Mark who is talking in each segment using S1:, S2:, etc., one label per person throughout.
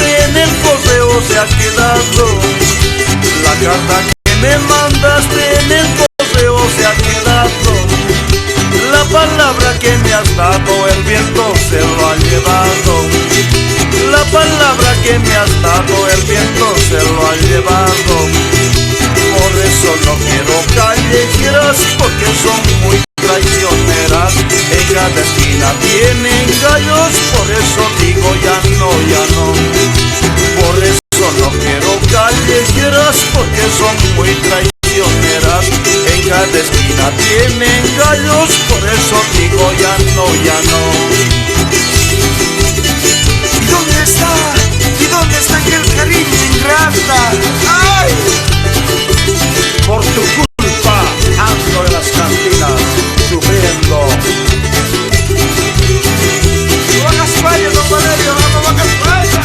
S1: mandaste en el correo se ha quedado. La carta que me mandaste en el correo se ha quedado. La palabra que me has dado el viento se lo ha llevado. La palabra que me has dado el viento se lo ha llevado. Por eso no quiero callejeras, porque son muy traicioneras. En cada esquina tienen gallos, por eso digo ya no, ya no. Por eso no quiero callejeras, porque son muy traicioneras. En cada esquina tienen gallos, por eso digo ya no, ya no.
S2: ¿Y dónde está? ¿Y dónde está aquel cariño ingrata? ¡Ay!
S1: Por tu culpa ando en las cantinas sufriendo.
S2: ¡No hagas falla, don Valerio! ¡No hagas falla!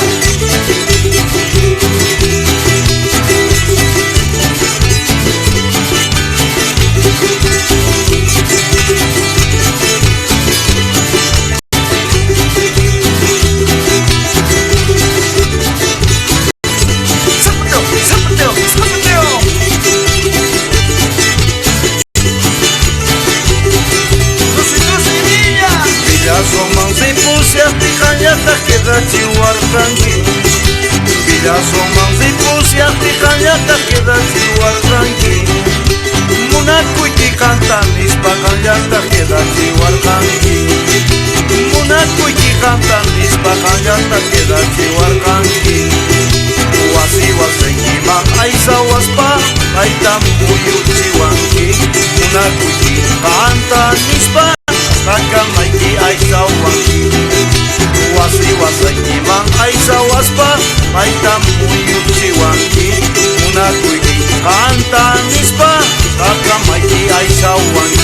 S1: Villaso manzipusia tijanyata queda chihuarranqui. Munakuiti cantan ispaganyata queda chihuarranqui. Munakuiti cantan ispaganyata queda chihuarranqui. Wasi wasenkiman aisa waspa aitam muyu chihuanqui. Munakuiti cantan ispa Nakamaiki aisa wanqui. Wasi wasaykiman aisa waspa Maitam muyuchiwanki. Munakuiki cantan nispa Nakamaiki aisa wanqui.